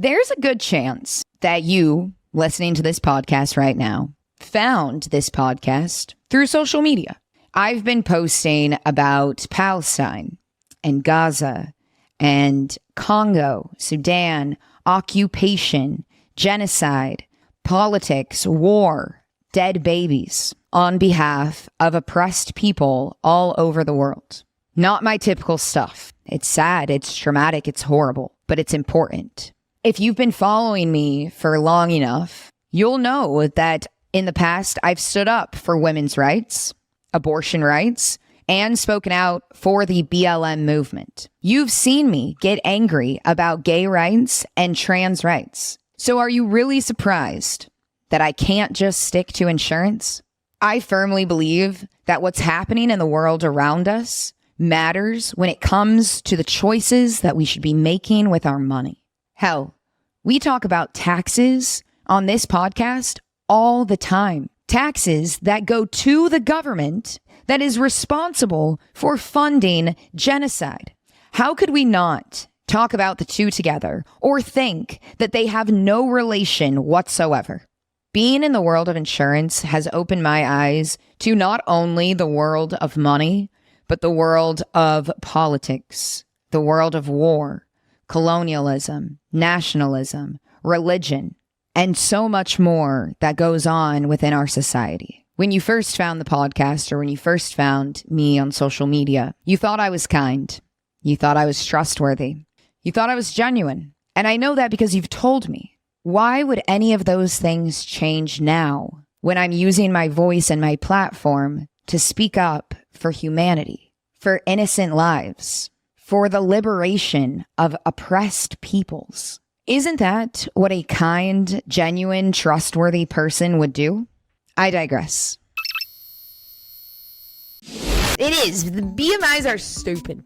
There's a good chance that you, listening to this podcast right now, found this podcast through social media. I've been posting about Palestine and Gaza and Congo, Sudan, occupation, genocide, politics, war, dead babies on behalf of oppressed people all over the world. Not my typical stuff. It's sad, it's traumatic, it's horrible, but it's important. If you've been following me for long enough, you'll know that in the past, I've stood up for women's rights, abortion rights, and spoken out for the BLM movement. You've seen me get angry about gay rights and trans rights. So are you really surprised that I can't just stick to insurance? I firmly believe that what's happening in the world around us matters when it comes to the choices that we should be making with our money. Hell, we talk about taxes on this podcast all the time. Taxes that go to the government that is responsible for funding genocide. How could we not talk about the two together or think that they have no relation whatsoever? Being in the world of insurance has opened my eyes to not only the world of money, but the world of politics, the world of war, colonialism, nationalism, religion, and so much more that goes on within our society. When you first found the podcast or when you first found me on social media, you thought I was kind. You thought I was trustworthy. You thought I was genuine. And I know that because you've told me. Why would any of those things change now when I'm using my voice and my platform to speak up for humanity, for innocent lives, for the liberation of oppressed peoples? Isn't that what a kind, genuine, trustworthy person would do? I digress. It is. The BMIs are stupid.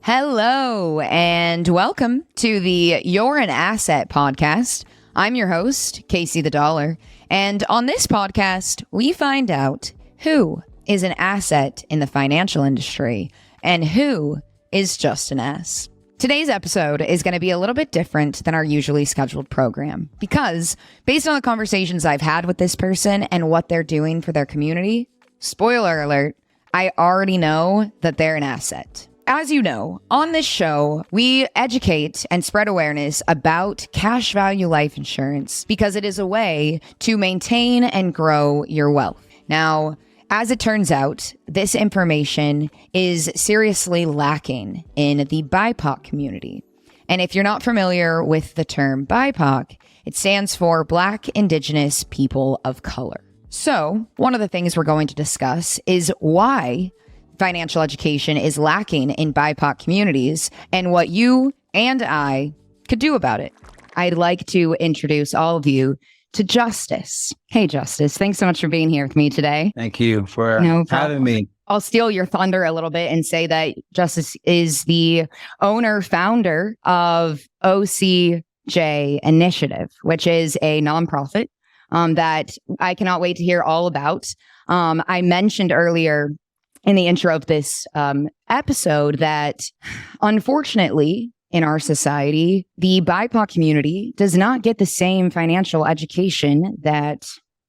Hello, and welcome to the You're an Asset podcast. I'm your host, Casey the Dollar, and on this podcast, we find out who is an asset in the financial industry and who is just an ass. Today's episode is going to be a little bit different than our usually scheduled program because based on the conversations I've had with this person and what they're doing for their community, spoiler alert, I already know that they're an asset. As you know, on this show, we educate and spread awareness about cash value life insurance because it is a way to maintain and grow your wealth. Now, as it turns out, this information is seriously lacking in the BIPOC community. And if you're not familiar with the term BIPOC, it stands for Black, Indigenous, People of Color. So, one of the things we're going to discuss is why financial education is lacking in BIPOC communities and what you and I could do about it. I'd like to introduce all of you to Justice. Hey, Justice, thanks so much for being here with me today. Thank you for having me. I'll steal your thunder a little bit and say that Justice is the owner, founder of OCJ Initiative, which is a nonprofit that I cannot wait to hear all about. I mentioned earlier in the intro of this episode that unfortunately in our society, the BIPOC community does not get the same financial education that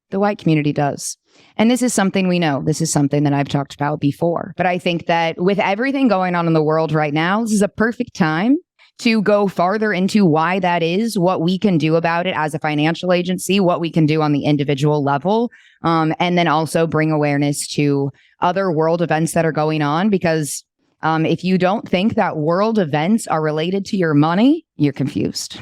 the white community does. And this is something we know. This is something that I've talked about before. But I think that with everything going on in the world right now, this is a perfect time to go farther into why that is, what we can do about it as a financial agency, what we can do on the individual level, and then also bring awareness to other world events that are going on. Because if you don't think that world events are related to your money, you're confused.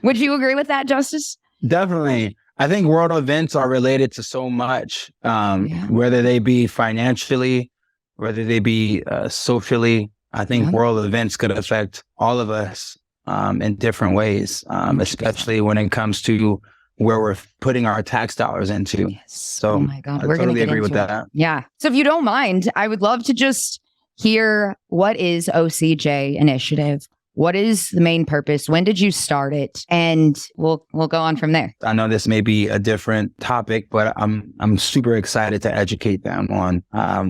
Would you agree with that, Justice? Definitely. I think world events are related to so much, whether they be financially, whether they be socially. I think world events could affect all of us in different ways, especially when it comes to, where we're putting our tax dollars into. Yes. So oh my God. I We're totally gonna agree with into it. that. Yeah. So if you don't mind, I would love to just hear, what is OCJ Initiative? What is the main purpose? When did you start it? And we'll go on from there. I know this may be a different topic, but I'm super excited to educate them on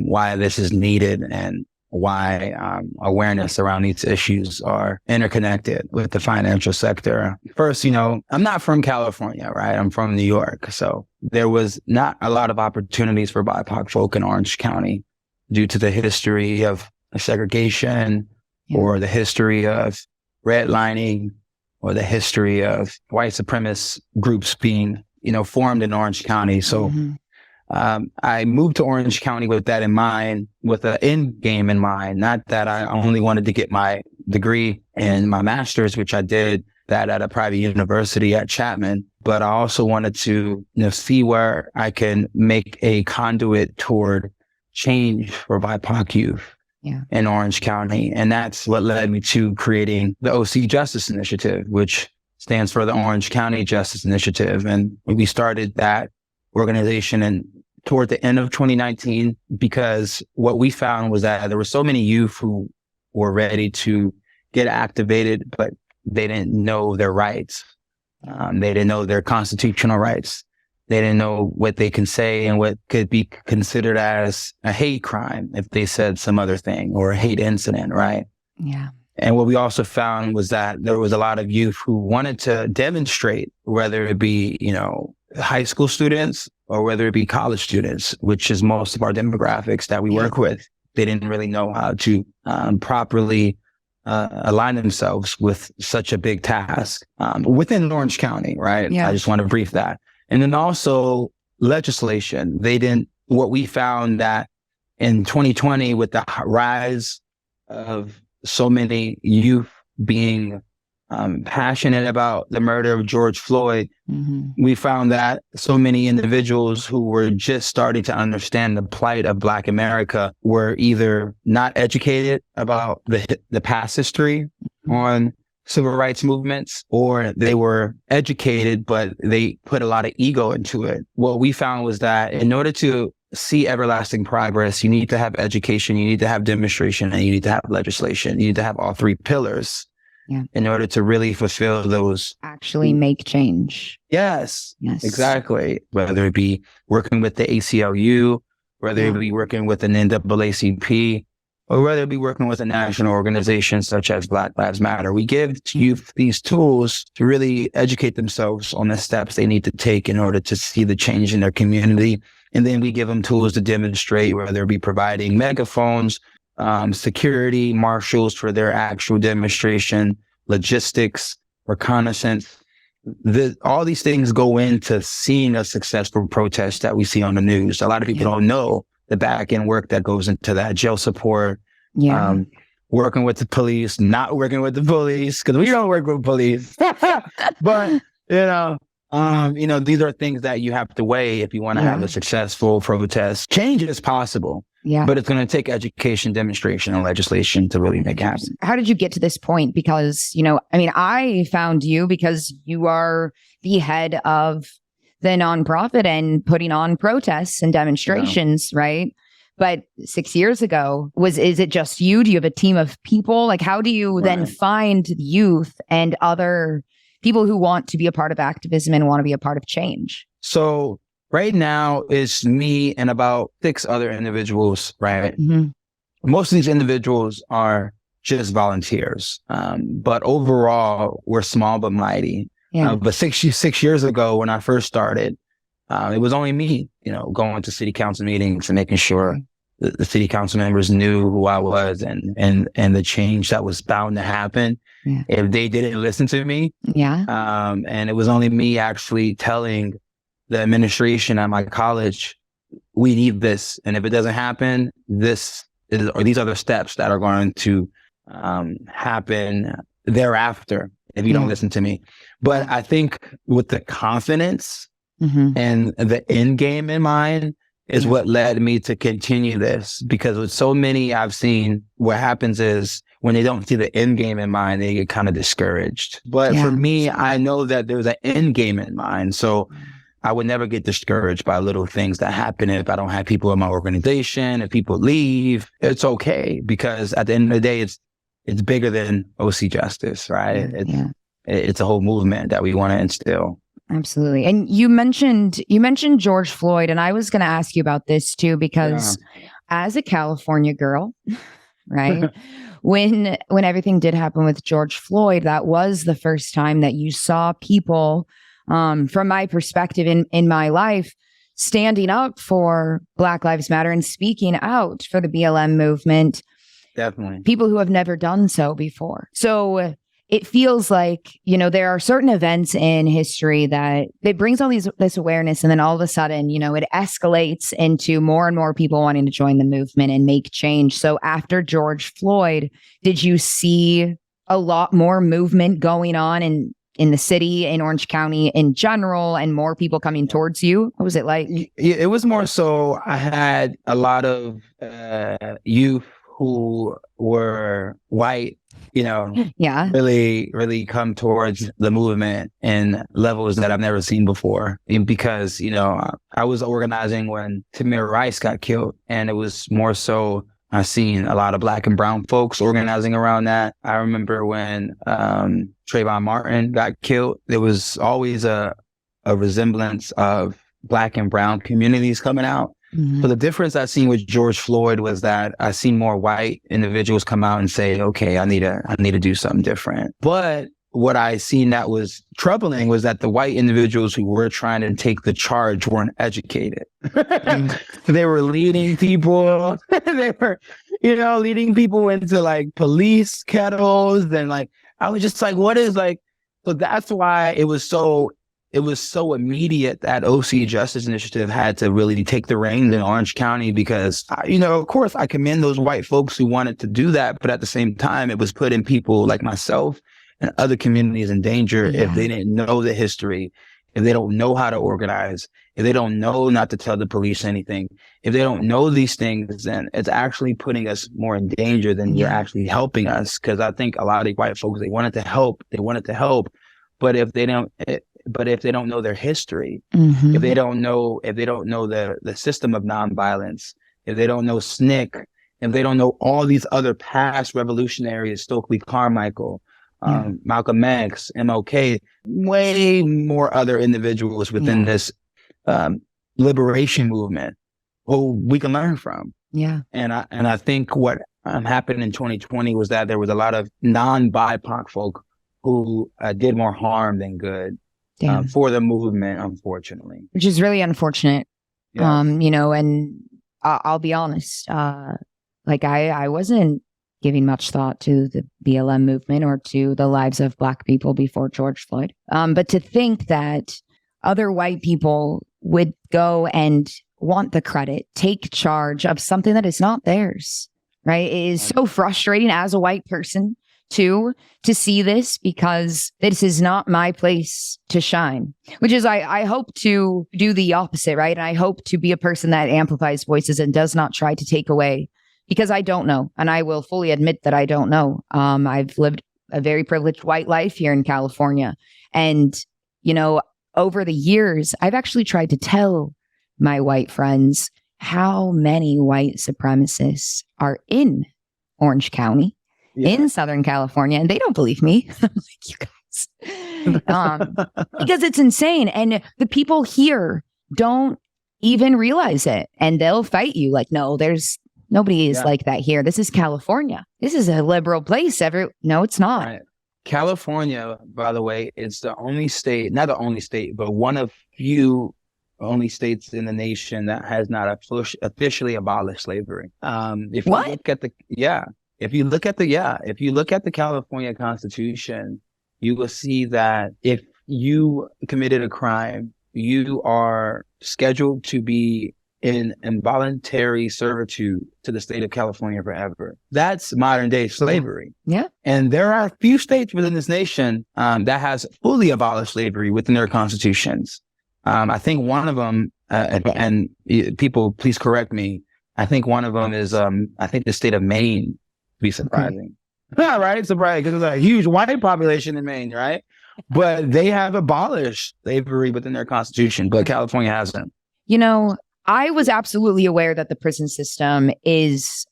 why this is needed and why awareness around these issues are interconnected with the financial sector. First, I'm not from California, right? I'm from New York. So there was not a lot of opportunities for BIPOC folk in Orange County due to the history of segregation, or the history of redlining, or the history of white supremacist groups being, formed in Orange County. So I moved to Orange County with that in mind, with the end game in mind. Not that I only wanted to get my degree and my master's, which I did that at a private university at Chapman, but I also wanted to see where I can make a conduit toward change for BIPOC youth in Orange County. And that's what led me to creating the OC Justice Initiative, which stands for the Orange County Justice Initiative. And we started that organization toward the end of 2019, because what we found was that there were so many youth who were ready to get activated, but they didn't know their rights. They didn't know their constitutional rights. They didn't know what they can say and what could be considered as a hate crime if they said some other thing, or a hate incident, right? Yeah. And what we also found was that there was a lot of youth who wanted to demonstrate, whether it be, high school students or whether it be college students, which is most of our demographics that we work with. They didn't really know how to properly align themselves with such a big task within Orange County, right? Yeah. I just want to brief that. And then also legislation. What we found that in 2020, with the rise of so many youth being passionate about the murder of George Floyd, we found that so many individuals who were just starting to understand the plight of Black America were either not educated about the past history on civil rights movements, or they were educated, but they put a lot of ego into it. What we found was that in order to see everlasting progress, you need to have education, you need to have demonstration, and you need to have legislation. You need to have all three pillars in order to really fulfill those. Actually make change. Yes, exactly. Whether it be working with the ACLU, whether it be working with an NAACP, or whether it be working with a national organization such as Black Lives Matter. We give youth these tools to really educate themselves on the steps they need to take in order to see the change in their community. And then we give them tools to demonstrate, whether it be providing megaphones, security, marshals for their actual demonstration, logistics, reconnaissance. All these things go into seeing a successful protest that we see on the news. A lot of people don't know the back end work that goes into that, jail support, working with the police, not working with the police, because we don't work with police. But, these are things that you have to weigh if you want to have a successful protest. Change is possible, but it's going to take education, demonstration, and legislation to really make it happen. How did you get to this point? Because, I found you because you are the head of the nonprofit and putting on protests and demonstrations, right? But 6 years ago, is it just you? Do you have a team of people? Like, how do you then find youth and other people who want to be a part of activism and want to be a part of change? So right now it's me and about 6 other individuals, right? Most of these individuals are just volunteers. But overall, we're small but mighty. But six years ago, when I first started, it was only me, going to city council meetings and making sure the city council members knew who I was and the change that was bound to happen if they didn't listen to me. And it was only me actually telling the administration at my college, we need this. And if it doesn't happen, these are the steps that are going to happen thereafter if you don't listen to me. But I think with the confidence and the end game in mind is what led me to continue this, because with so many I've seen, what happens is when they don't see the end game in mind, they get kind of discouraged. But for me, I know that there's an end game in mind. So I would never get discouraged by little things that happen. If I don't have people in my organization, if people leave, it's okay, because at the end of the day, it's bigger than OC justice, right? It's a whole movement that we want to instill. Absolutely. And you mentioned George Floyd, and I was going to ask you about this too, because as a California girl, right? when everything did happen with George Floyd, that was the first time that you saw people, from my perspective in my life, standing up for Black Lives Matter and speaking out for the BLM movement. Definitely. People who have never done so before. So it feels like, there are certain events in history that it brings all this awareness, and then all of a sudden, it escalates into more and more people wanting to join the movement and make change. So after George Floyd, did you see a lot more movement going on in the city, in Orange County in general, and more people coming towards you? What was it like? It was more so I had a lot of youth who were white, really, really come towards the movement in levels that I've never seen before. And because, I was organizing when Tamir Rice got killed, and it was more so I've seen a lot of Black and brown folks organizing around that. I remember when Trayvon Martin got killed, there was always a resemblance of Black and brown communities coming out. But the difference I seen with George Floyd was that I seen more white individuals come out and say, okay, I need to do something different. But what I seen that was troubling was that the white individuals who were trying to take the charge weren't educated. They were leading people. They were, leading people into like police kettles. And like, I was just like, what is like, so that's why it was so immediate that OC Justice Initiative had to really take the reins in Orange County, because, of course, I commend those white folks who wanted to do that. But at the same time, it was putting people like myself and other communities in danger if they didn't know the history, if they don't know how to organize, if they don't know not to tell the police anything, if they don't know these things, then it's actually putting us more in danger than you're actually helping us. Because I think a lot of the white folks, they wanted to help, but if they don't know their history, if they don't know the system of nonviolence, if they don't know SNCC, if they don't know all these other past revolutionaries, Stokely Carmichael, Malcolm X, MLK, way more other individuals within this liberation movement who we can learn from. And I think what happened in 2020 was that there was a lot of non-BIPOC folk who did more harm than good. For the movement, unfortunately. Which is really unfortunate. And I'll be honest, I wasn't giving much thought to the BLM movement or to the lives of Black people before George Floyd. But to think that other white people would go and want the credit, take charge of something that is not theirs, right? It is so frustrating as a white person to see this, because this is not my place to shine, which is I hope to do the opposite, right? And I hope to be a person that amplifies voices and does not try to take away, because I don't know. And I will fully admit that I don't know. I've lived a very privileged white life here in California. And, over the years, I've actually tried to tell my white friends how many white supremacists are in Orange County, in Southern California, and they don't believe me. I'm like, you guys, because it's insane. And the people here don't even realize it, and they'll fight you like, no, nobody is like that here. This is California. This is a liberal place. No, it's not. Right. California, by the way, is the only state, not the only state, but one of few only states in the nation that has not officially abolished slavery. If you look at the California Constitution, you will see that if you committed a crime, you are scheduled to be in involuntary servitude to the state of California forever. That's modern day slavery. Yeah. And there are a few states within this nation that has fully abolished slavery within their constitutions. I think one of them, and people please correct me, I think one of them is, I think the state of Maine, to be surprising. right? Surprise, because there's a huge white population in Maine, right? But they have abolished slavery within their constitution, but California hasn't. You know, I was absolutely aware that the prison system is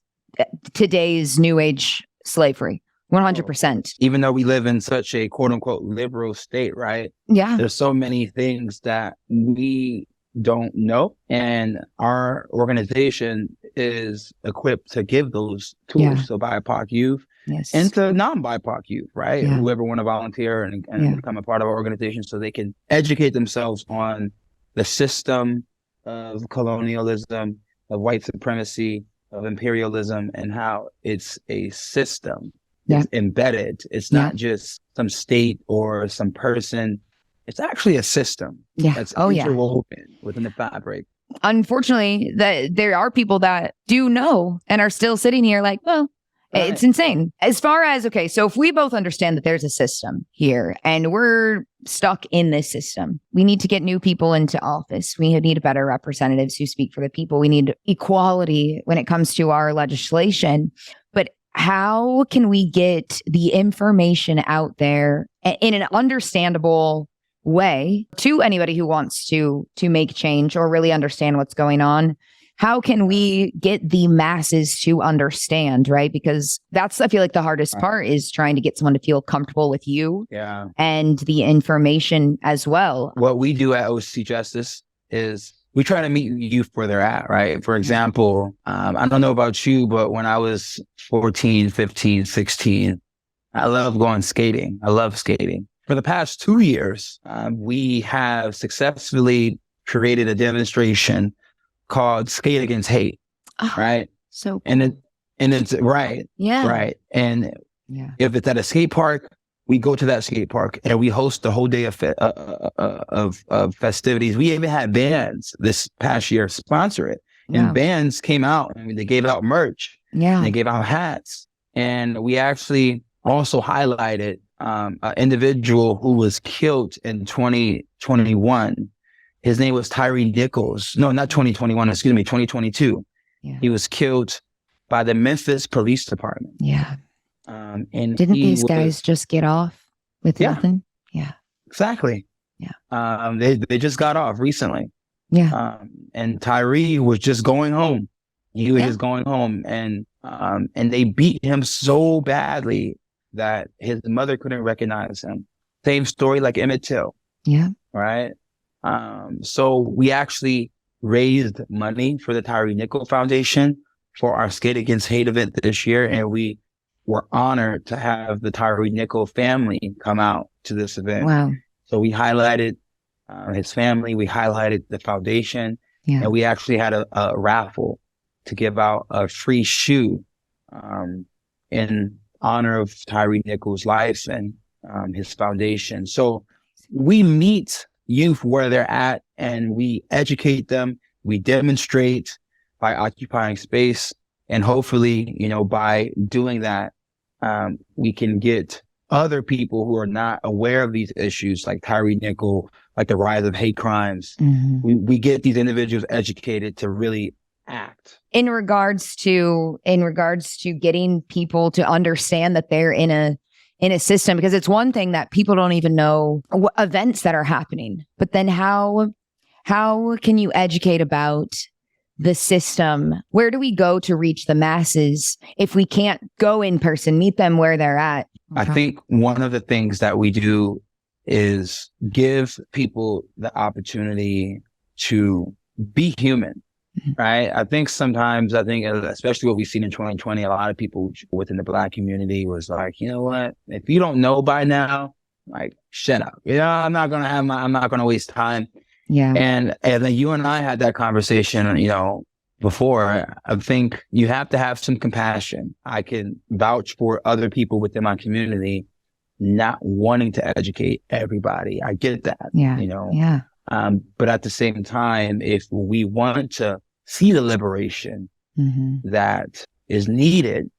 today's new age slavery. 100%. Even though we live in such a quote unquote liberal state, right? Yeah. There's so many things that we don't know. And our organization is equipped to give those tools to BIPOC youth and to non-BIPOC youth, right? Yeah. Whoever want to volunteer and become a part of our organization so they can educate themselves on the system of colonialism, of white supremacy, of imperialism, and how it's a system. It's embedded. It's not just some state or some person. It's actually a system that's interwoven within the fabric. Unfortunately, there are people that do know and are still sitting here like, well, it's insane. As far as, okay, so if we both understand that there's a system here and we're stuck in this system, we need to get new people into office. We need better representatives who speak for the people. We need equality when it comes to our legislation. But how can we get the information out there in an understandable way to anybody who wants to make change or really understand what's going on? How can we get the masses to understand, right? Because that's, I feel like the hardest part is trying to get someone to feel comfortable with you and the information as well. What we do at OC Justice is we try to meet youth where they're at, right? For example, I don't know about you, but when I was 14, 15, 16, I love going skating. I love skating. For the past 2 years, we have successfully created a demonstration called Skate Against Hate, right? So cool. And it's right. And if it's at a skate park, we go to that skate park and we host the whole day of festivities. We even had bands this past year sponsor it, and bands came out and they gave out merch. And they gave out hats, and we actually also highlighted an individual who was killed in 2021. His name was Tyree Nichols. No, not 2021. Excuse me, 2022. He was killed by the Memphis Police Department. And didn't these guys just get off with nothing? Exactly. They just got off recently. And Tyree was just going home. He was just going home, and they beat him so badly that his mother couldn't recognize him. Same story like Emmett Till. Right. So we actually raised money for the Tyree Nichols Foundation for our Skate Against Hate event this year, and we were honored to have the Tyree Nichols family come out to this event. Wow. So we highlighted his family, we highlighted the foundation, and we actually had a raffle to give out a free shoe in honor of Tyree Nichols' life and his foundation. So we meet youth where they're at and we educate them, we demonstrate by occupying space, and hopefully, by doing that, we can get other people who are not aware of these issues like Tyree Nichols, like the rise of hate crimes. We get these individuals educated to really act. In regards to getting people to understand that they're in a system, because it's one thing that people don't even know what events that are happening, but then how can you educate about the system? Where do we go to reach the masses if we can't go in person, meet them where they're at? I think one of the things that we do is give people the opportunity to be human. Right. I think sometimes, especially what we've seen in 2020, a lot of people within the Black community was like, you know what, if you don't know by now, like, shut up. I'm not going to waste time. And then you and I had that conversation, before. I think you have to have some compassion. I can vouch for other people within my community not wanting to educate everybody. I get that, but at the same time, if we want to see the liberation that is needed,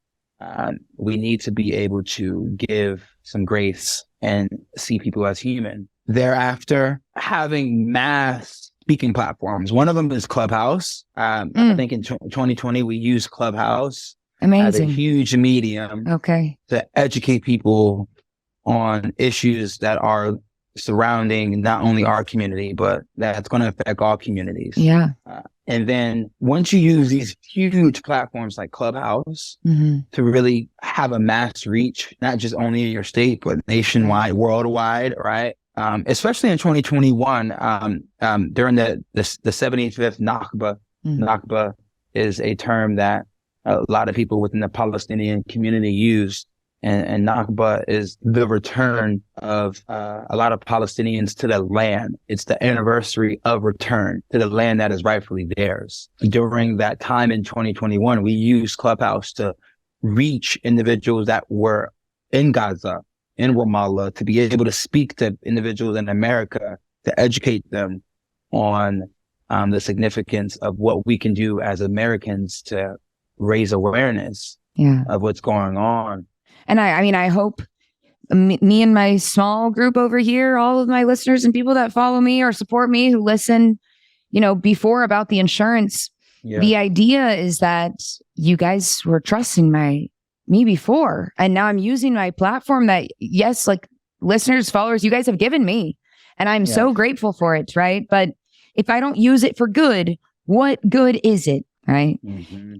we need to be able to give some grace and see people as human. Thereafter, having mass speaking platforms. One of them is Clubhouse. I think in 2020, we used Clubhouse as a Amazing. huge medium Okay. to educate people on issues that are surrounding not only our community, but that's going to affect all communities. Yeah. And then once you use these huge platforms like Clubhouse to really have a mass reach, not just only in your state, but nationwide, worldwide, right? Especially in 2021, during the 75th Nakba. Nakba is a term that a lot of people within the Palestinian community use. And Nakba is the return of a lot of Palestinians to the land. It's the anniversary of return to the land that is rightfully theirs. During that time in 2021, we used Clubhouse to reach individuals that were in Gaza, in Ramallah, to be able to speak to individuals in America, to educate them on the significance of what we can do as Americans to raise awareness of what's going on. And I mean, I hope me and my small group over here, all of my listeners and people that follow me or support me who listen, before about the insurance, the idea is that you guys were trusting me before. And now I'm using my platform that, yes, like listeners, followers, you guys have given me. And I'm so grateful for it, right? But if I don't use it for good, what good is it? Right.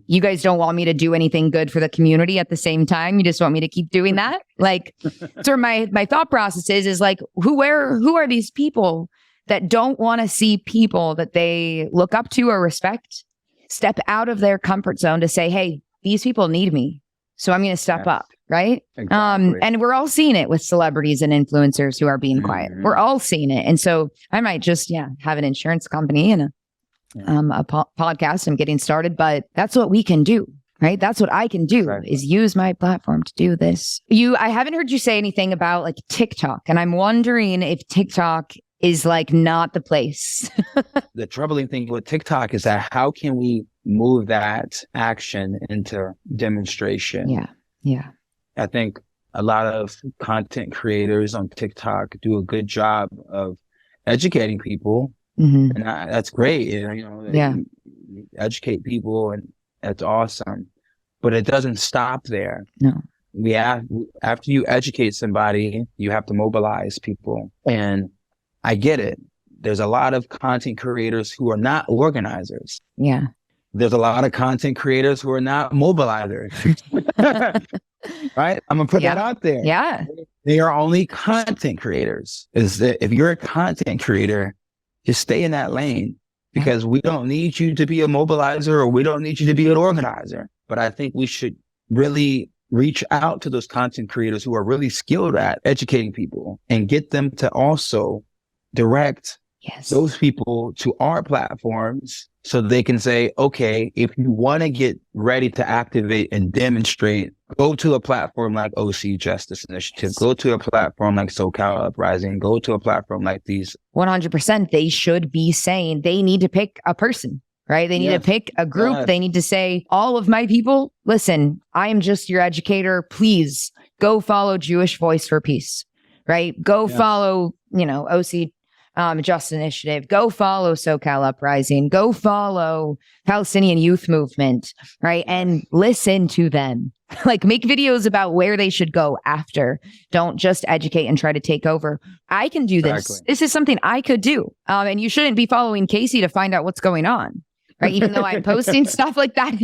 You guys don't want me to do anything good for the community at the same time. You just want me to keep doing that. Like, so my thought process is like, who are these people that don't want to see people that they look up to or respect step out of their comfort zone to say, hey, these people need me. So I'm going to step up. Right. Exactly. And we're all seeing it with celebrities and influencers who are being quiet. We're all seeing it. And so I might just, have an insurance company and a podcast. I'm getting started, but that's what we can do, right? That's what I can do is use my platform to do this. I haven't heard you say anything about like TikTok, and I'm wondering if TikTok is like not the place. The troubling thing with TikTok is that how can we move that action into demonstration? Yeah. I think a lot of content creators on TikTok do a good job of educating people. And that's great. You educate people, and that's awesome. But it doesn't stop there. No. After you educate somebody, you have to mobilize people. And I get it. There's a lot of content creators who are not organizers. Yeah. There's a lot of content creators who are not mobilizers. Right? I'm going to put that out there. Yeah. They are only content creators. If you're a content creator, just stay in that lane, because we don't need you to be a mobilizer, or we don't need you to be an organizer. But I think we should really reach out to those content creators who are really skilled at educating people and get them to also direct those people to our platforms so they can say, okay, if you want to get ready to activate and demonstrate, go to a platform like OC Justice Initiative, go to a platform like SoCal Uprising, go to a platform like these. 100%. They should be saying they need to pick a person, right? They need to pick a group. They need to say, all of my people, listen, I am just your educator. Please go follow Jewish Voice for Peace, right? Go follow, OC Justice Initiative, go follow SoCal Uprising, go follow Palestinian Youth Movement, right? And listen to them. Like, make videos about where they should go after. Don't just educate and try to take over. I can do this. Exactly. This is something I could do. And you shouldn't be following Casey to find out what's going on, right? Even though I'm posting stuff like that.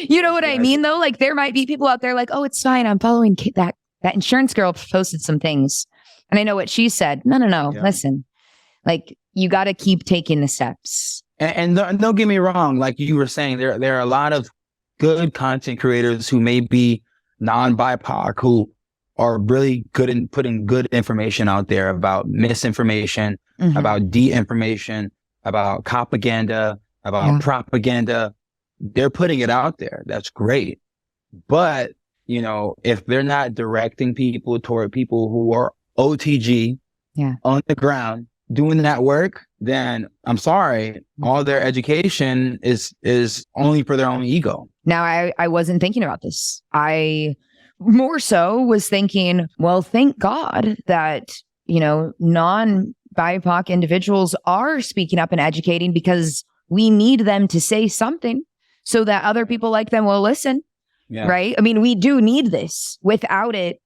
You know what I mean, though? Like, there might be people out there like, oh, it's fine. I'm following that insurance girl posted some things. And I know what she said. No. Yeah. Listen, like, you got to keep taking the steps. And don't get me wrong. Like you were saying, there are a lot of good content creators who may be non-BIPOC, who are really good in putting good information out there about misinformation, about de-information, about propaganda, propaganda. They're putting it out there. That's great. But, if they're not directing people toward people who are OTG on the ground doing that work, then I'm sorry, all their education is only for their own ego. Now, I wasn't thinking about this. I more so was thinking, well, thank God that, non-BIPOC individuals are speaking up and educating, because we need them to say something so that other people like them will listen, Yeah. right? I mean, we do need this. Without it,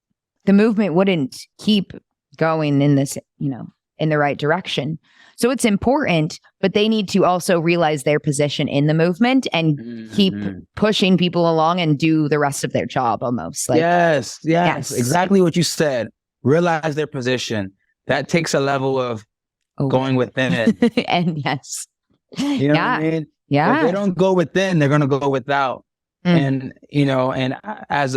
the movement wouldn't keep going in this, in the right direction. So it's important, but they need to also realize their position in the movement and keep pushing people along and do the rest of their job almost. Like, yes, yes. exactly what you said. Realize their position. That takes a level of going within it. And yes. You know what I mean? Yeah. If they don't go within, they're gonna go without. And and as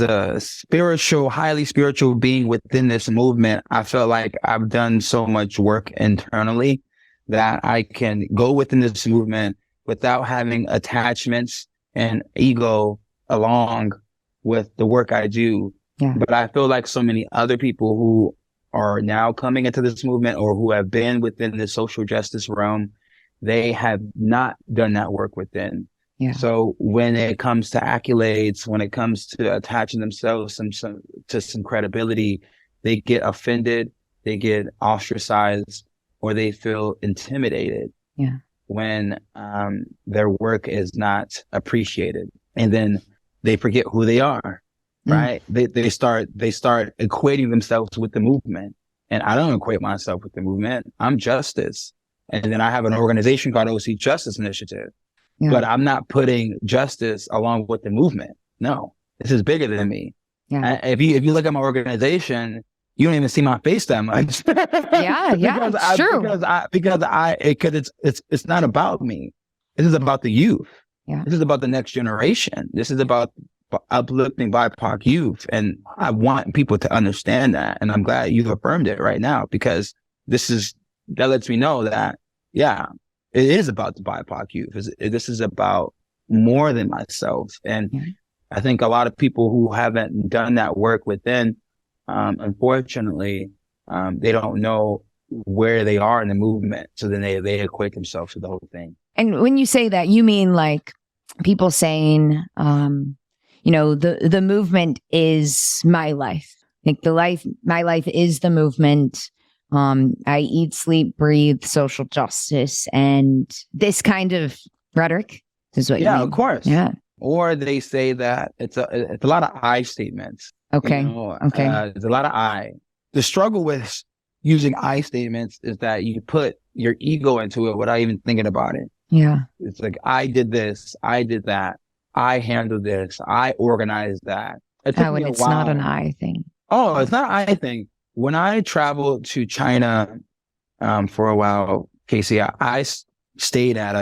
a spiritual, highly spiritual being within this movement, I feel like I've done so much work internally that I can go within this movement without having attachments and ego along with the work I do. Yeah. But I feel like so many other people who are now coming into this movement or who have been within the social justice realm, they have not done that work within. Yeah. So when it comes to accolades, when it comes to attaching themselves to some credibility, they get offended, they get ostracized, or they feel intimidated. Yeah. When their work is not appreciated, and then they forget who they are. Right? They start equating themselves with the movement, and I don't equate myself with the movement. I'm justice, and then I have an organization called OC Justice Initiative. Yeah. But I'm not putting justice along with the movement. No, this is bigger than me. Yeah. If you look at my organization, you don't even see my face that much. It's true. Because it's not about me. This is about the youth. Yeah. This is about the next generation. This is about uplifting BIPOC youth, and I want people to understand that. And I'm glad you've affirmed it right now, because that lets me know that it is about the BIPOC youth. This is about more than myself. And I think a lot of people who haven't done that work within, unfortunately, they don't know where they are in the movement. So then they equate themselves to the whole thing. And when you say that, you mean like people saying, the movement is my life. Like my life is the movement. I eat, sleep, breathe social justice, and this kind of rhetoric is what you mean. Yeah, of course. Yeah. Or they say that it's a lot of I statements. Okay. Okay. There's a lot of I. The struggle with using I statements is that you put your ego into it without even thinking about it. Yeah. It's like, I did this, I did that, I handled this, I organized that. And it's not an I thing. Oh, it's not an I thing. When I traveled to China for a while, Casey, I stayed at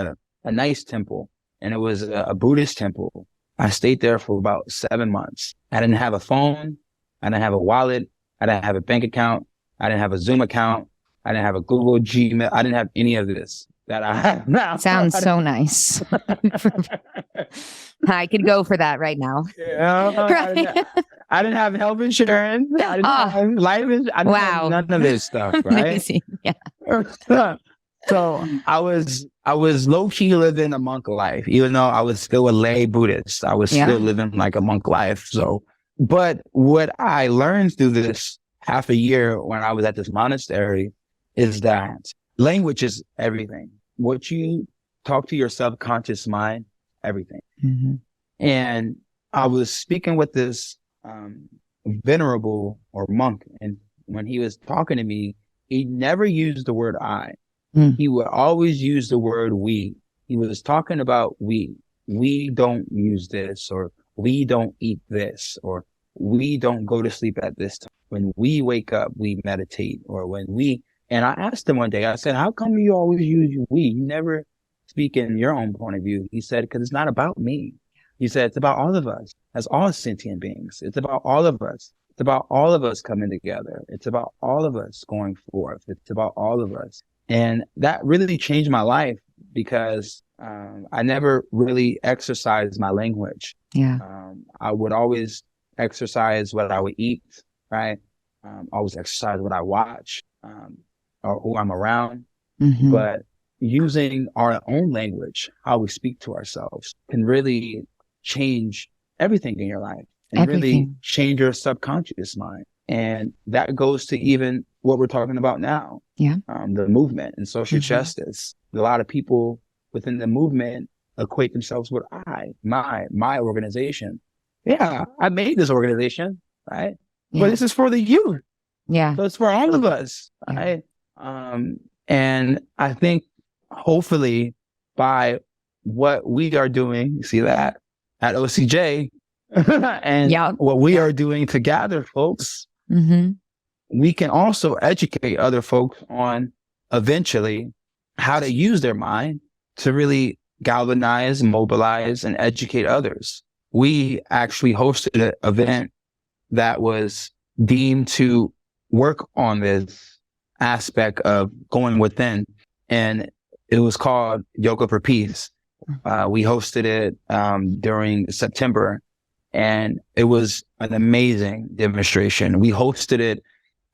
a nice temple, and it was a Buddhist temple. I stayed there for about 7 months. I didn't have a phone. I didn't have a wallet. I didn't have a bank account. I didn't have a Zoom account. I didn't have a Google Gmail. I didn't have any of this that I have now. Sounds so nice. I could go for that right now. Yeah, right? I didn't have health insurance. I didn't have life insurance. I didn't have none of this stuff, right? Amazing. Yeah. So I was low key living a monk life, even though I was still a lay Buddhist. I was still living like a monk life. So, but what I learned through this half a year when I was at this monastery is that language is everything. What you talk to your subconscious mind, everything. Mm-hmm. And I was speaking with this venerable or monk, and when he was talking to me, he never used the word I. He would always use the word we. He was talking about we. We don't use this, or we don't eat this, or we don't go to sleep at this time. When we wake up, we meditate, or and I asked him one day, I said, how come you always use we? You never speak in your own point of view. He said, because it's not about me. He said, it's about all of us as all sentient beings. It's about all of us. It's about all of us coming together. It's about all of us going forth. It's about all of us. And that really changed my life, because I never really exercised my language. Yeah. I would always exercise what I would eat, right? Always exercise what I watch, or who I'm around. Mm-hmm. But using our own language, how we speak to ourselves, can really change everything in your life, and really change your subconscious mind. And that goes to even what we're talking about now. Yeah. The movement and social justice. A lot of people within the movement equate themselves with my organization. Yeah, I made this organization, right? Yeah. But this is for the youth. Yeah. So it's for all of us, Yeah. right? And I think hopefully by what we are doing, see that at OCJ, and what we are doing to gather folks, we can also educate other folks on eventually how to use their mind to really galvanize, mobilize, and educate others. We actually hosted an event that was deemed to work on this aspect of going within, and it was called Yoga for Peace. We hosted it during September, and it was an amazing demonstration. We hosted it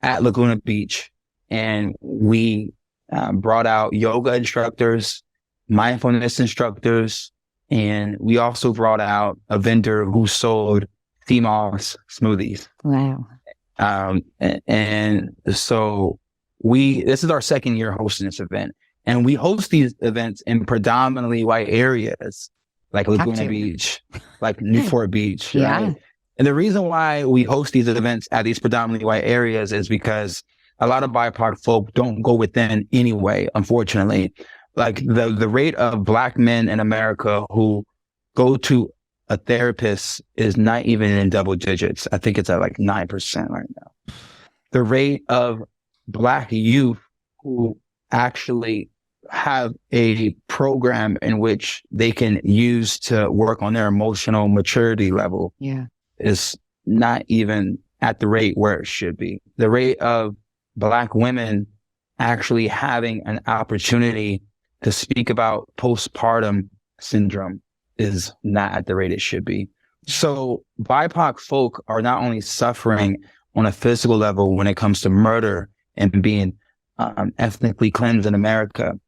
at Laguna Beach, and we brought out yoga instructors, mindfulness instructors, and we also brought out a vendor who sold sea moss smoothies. Wow. And so this is our second year hosting this event, and we host these events in predominantly white areas like Laguna Beach, like Newport Beach. Yeah. Right? And the reason why we host these events at these predominantly white areas is because a lot of BIPOC folk don't go within anyway, unfortunately. Like the rate of Black men in America who go to a therapist is not even in double digits. I think it's at like 9% right now. The rate of Black youth who actually have a program in which they can use to work on their emotional maturity level is not even at the rate where it should be. The rate of Black women actually having an opportunity to speak about postpartum syndrome is not at the rate it should be. So BIPOC folk are not only suffering on a physical level when it comes to murder and being ethnically cleansed in America,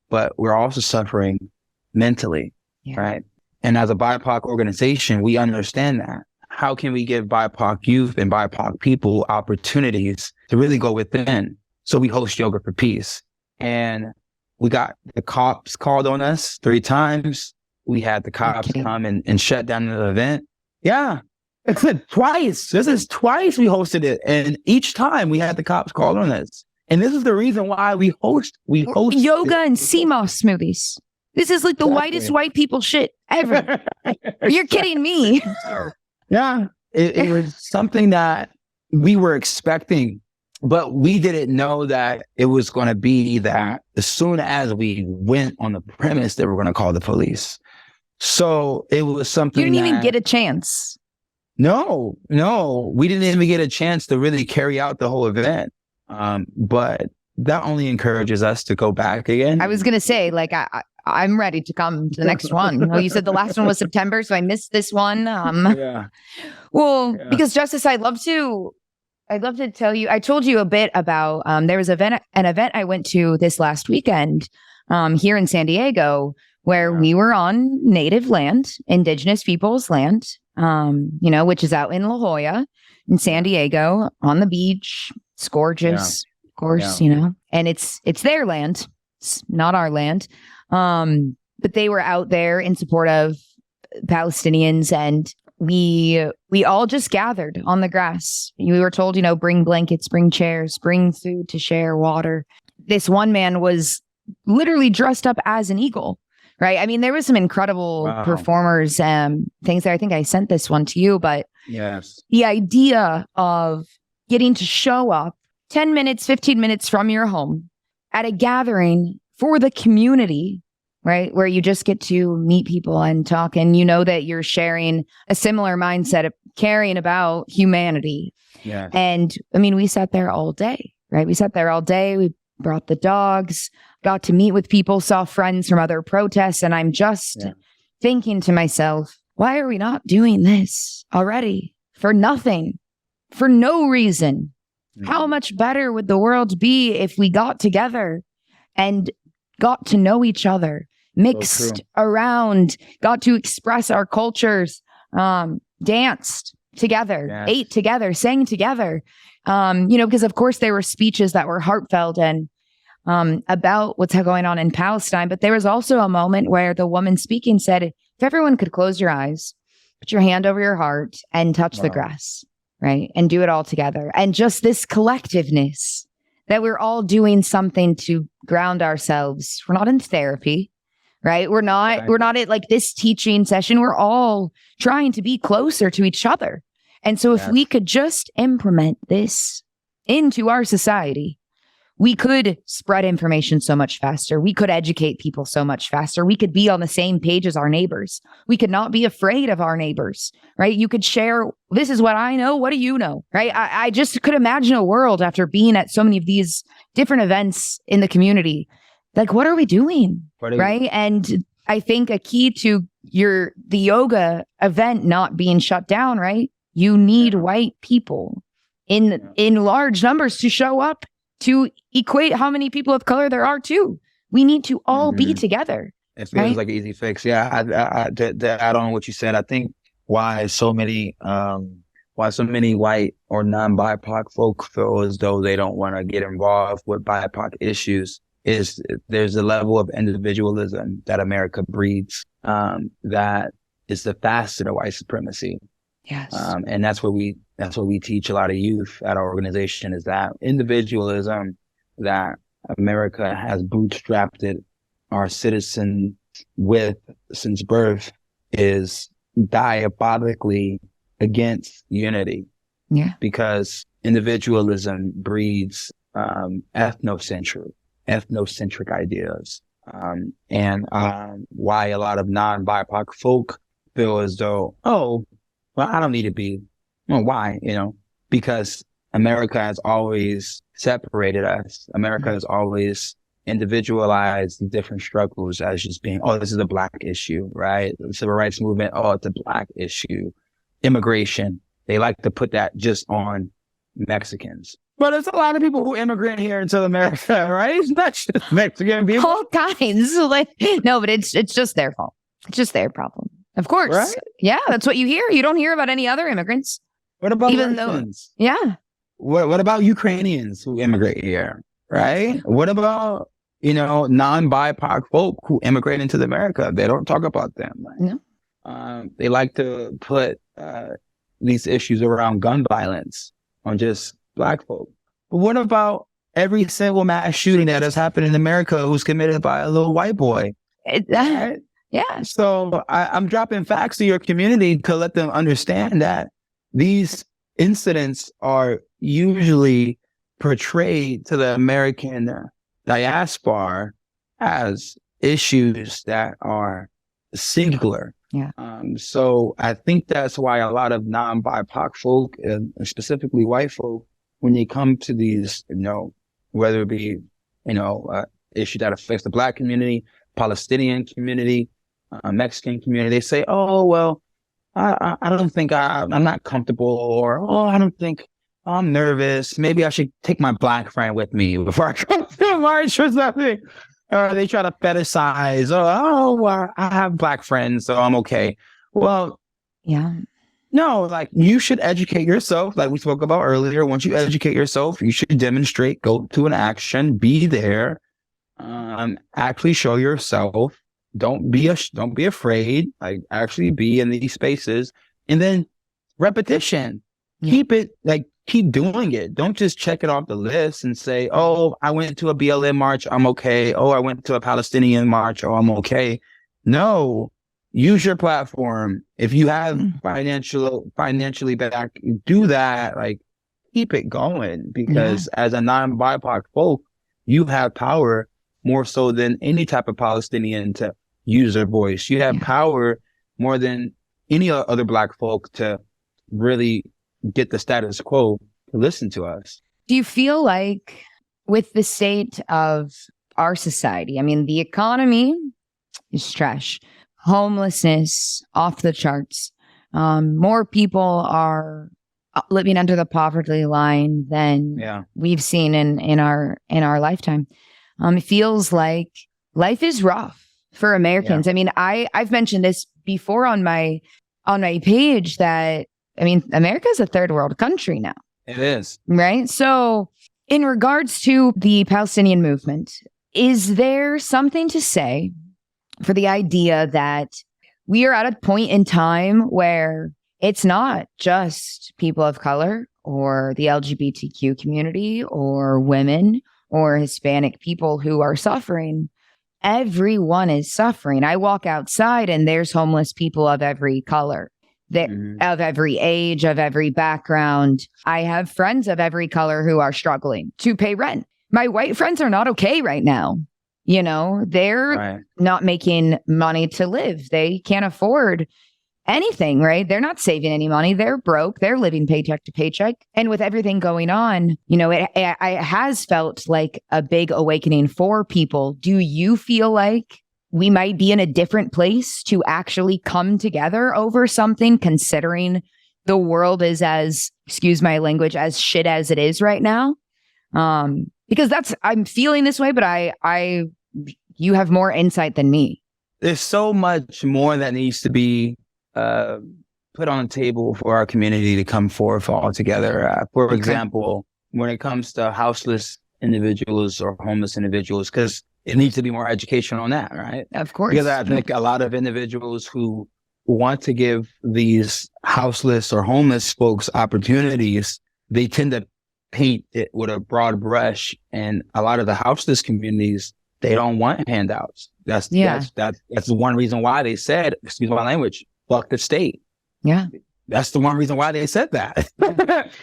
but we're also suffering mentally, right? And as a BIPOC organization, we understand that. How can we give BIPOC youth and BIPOC people opportunities to really go within? So we host Yoga for Peace. And we got the cops called on us 3 times. We had the cops come and shut down the event. Yeah. It's twice. This is twice we hosted it. And each time we had the cops called on us. And this is the reason why we host yoga and sea moss smoothies. This is like the whitest white people shit ever. You're kidding me. Yeah. It was something that we were expecting, but we didn't know that it was going to be that as soon as we went on the premise, they were going to call the police. So it was something you didn't even get a chance. No, we didn't even get a chance to really carry out the whole event. But that only encourages us to go back again. I was going to say, like, I'm ready to come to the next one. Oh, you said the last one was September, so I missed this one. Because Justice, I'd love to tell you, I told you a bit about, there was an event I went to this last weekend, here in San Diego, where we were on native land, indigenous people's land, which is out in La Jolla in San Diego on the beach. It's gorgeous, of course, and it's their land. It's not our land. But they were out there in support of Palestinians, and we all just gathered on the grass. We were told, bring blankets, bring chairs, bring food to share, water. This one man was literally dressed up as an eagle, right? I mean, there was some incredible performers, things there. I think I sent this one to you, but the idea of getting to show up 10 minutes, 15 minutes from your home at a gathering for the community, right? Where you just get to meet people and talk, and that you're sharing a similar mindset of caring about humanity. Yeah. And I mean, we sat there all day, right? We sat there all day. We brought the dogs, got to meet with people, saw friends from other protests. And I'm just thinking to myself, why are we not doing this already? For nothing, for no reason. How much better would the world be if we got together and got to know each other, mixed around, got to express our cultures, danced together, ate together, sang together, because of course there were speeches that were heartfelt and about what's going on in Palestine. But there was also a moment where the woman speaking said, if everyone could close your eyes, put your hand over your heart and touch the grass, right? And do it all together. And just this collectiveness that we're all doing something to ground ourselves. We're not in therapy, right? We're not at like this teaching session. We're all trying to be closer to each other. And so if we could just implement this into our society, we could spread information so much faster. We could educate people so much faster. We could be on the same page as our neighbors. We could not be afraid of our neighbors, right? You could share, this is what I know. What do you know, right? I just could imagine a world after being at so many of these different events in the community. Like, what are we doing, right? And I think a key to the yoga event not being shut down, right? You need white people in large numbers to show up to equate how many people of color there are too. We need to all be together. It feels like an easy fix. Yeah, to add on what you said, I think why so many white or non-BIPOC folk feel as though they don't want to get involved with BIPOC issues is there's a level of individualism that America breeds that is the facet of white supremacy. Yes. And that's what we teach a lot of youth at our organization is that individualism that America has bootstrapped our citizens with since birth is diabolically against unity. Yeah. Because individualism breeds ethnocentric ideas. And why a lot of non-BIPOC folk feel as though, well, I don't need to be. Well, why? Because America has always separated us. America has always individualized the different struggles as just being, this is a Black issue, right? The civil rights movement, it's a Black issue. Immigration, they like to put that just on Mexicans. But there's a lot of people who immigrate here into America, right? It's not just Mexican people. All kinds. No, but it's just their fault. It's just their problem. Of course. Right? Yeah, that's what you hear. You don't hear about any other immigrants. What about Russians? Yeah. What about Ukrainians who immigrate here, right? What about, non-BIPOC folk who immigrate into America? They don't talk about them. Right? No. They like to put these issues around gun violence on just Black folk. But what about every single mass shooting that has happened in America who's committed by a little white boy? Right? Yeah. So I'm dropping facts to your community to let them understand that these incidents are usually portrayed to the American diaspora as issues that are singular. Yeah. So I think that's why a lot of non-BIPOC folk, and specifically white folk, when they come to these, whether it be, issue that affects the Black community, Palestinian community, Mexican community, they say, I don't think I'm not comfortable, or, I don't think I'm nervous. Maybe I should take my Black friend with me before I come to the march or something. Or they try to fetishize, I have Black friends, so I'm okay. Well, yeah. No, you should educate yourself, like we spoke about earlier. Once you educate yourself, you should demonstrate, go to an action, be there, actually show yourself. Don't be afraid. Actually be in these spaces, and then repetition. Yeah. Keep doing it. Don't just check it off the list and say, I went to a BLM march, I'm okay. I went to a Palestinian march, I'm okay. No, use your platform. If you have financially back, do that. Keep it going, because as a non-BIPOC folk, you have power more so than any type of Palestinian to use their voice. You have power more than any other Black folk to really get the status quo to listen to us. Do you feel like with the state of our society, the economy is trash, homelessness off the charts, more people are living under the poverty line than we've seen in our lifetime. It feels like life is rough for Americans. I've mentioned this before on my page that America is a third world country now. It is. Right. So In regards to the Palestinian movement, is there something to say for the idea that we are at a point in time where it's not just people of color or the LGBTQ community or women or Hispanic people who are suffering? Everyone is suffering. I walk outside and there's homeless people of every color, of every age, of every background. I have friends of every color who are struggling to pay rent. My white friends are not okay right now. You know, they're not making money to live. They can't afford anything, right? They're not saving any money. They're broke. They're living paycheck to paycheck. And with everything going on, you know, it has felt like a big awakening for people. Do you feel like we might be in a different place to actually come together over something, considering the world is as, excuse my language, as shit as it is right now? Because I'm feeling this way, but you have more insight than me. There's so much more that needs to be put on the table for our community to come forth all together. For example, when it comes to houseless individuals or homeless individuals, because it needs to be more education on that, right? Of course. Because I think a lot of individuals who want to give these houseless or homeless folks opportunities, they tend to paint it with a broad brush. And a lot of the houseless communities, they don't want handouts. That's the one reason why they said, excuse my language, fuck the state. Yeah. That's the one reason why they said that.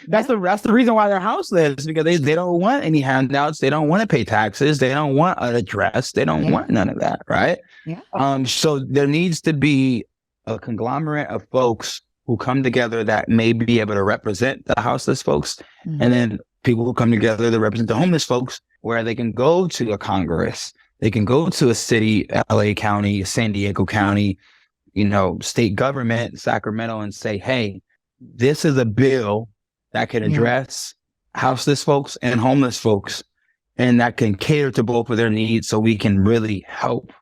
That's the reason why they're houseless, because they don't want any handouts. They don't want to pay taxes. They don't want an address. They don't want none of that, right? Yeah. So there needs to be a conglomerate of folks who come together that may be able to represent the houseless folks, and then people who come together to represent the homeless folks, where they can go to a Congress, they can go to a city, LA County, San Diego County, you know, state government, Sacramento, and say, hey, this is a bill that can address houseless folks and homeless folks, and that can cater to both of their needs, so we can really help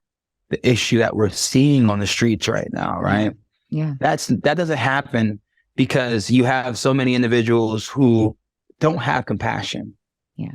the issue that we're seeing on the streets right now, right? Yeah. That doesn't happen because you have so many individuals who don't have compassion,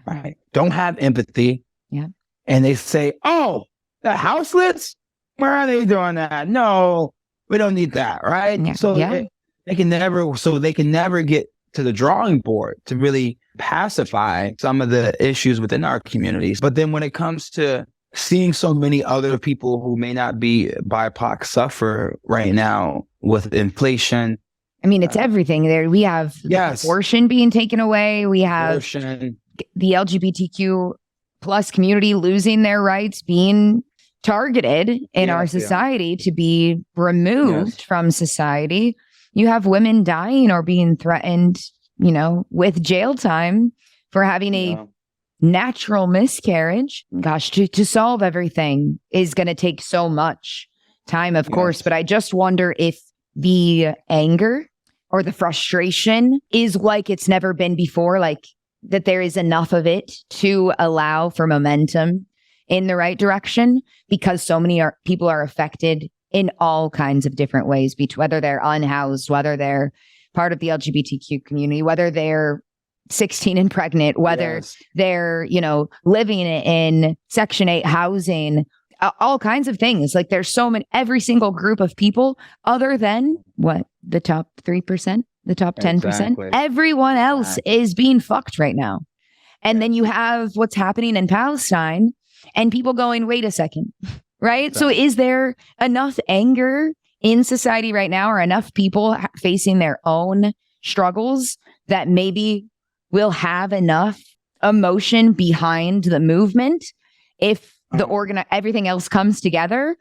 right? Don't have empathy. Yeah. And they say, oh, the houseless? Where are they doing that? No, we don't need that, right? Yeah. So they can never get to the drawing board to really pacify some of the issues within our communities. But then when it comes to seeing so many other people who may not be BIPOC suffer right now with inflation. I mean, it's everything there. We have abortion being taken away. We have the LGBTQ plus community losing their rights, being targeted in our society to be removed from society. You have women dying or being threatened, you know, with jail time for having a natural miscarriage. Gosh, to solve everything is going to take so much time, of course. But I just wonder if the anger or the frustration is like it's never been before, like that there is enough of it to allow for momentum in the right direction, because so many people are affected in all kinds of different ways, whether they're unhoused, whether they're part of the LGBTQ community, whether they're 16 and pregnant, whether they're, you know, living in Section 8 housing, all kinds of things. Like there's so many, every single group of people other than the top 3%, the top 10%, everyone else is being fucked right now. And then you have what's happening in Palestine and people going, wait a second, right? So is there enough anger in society right now, or enough people facing their own struggles that maybe will have enough emotion behind the movement if the everything else comes together?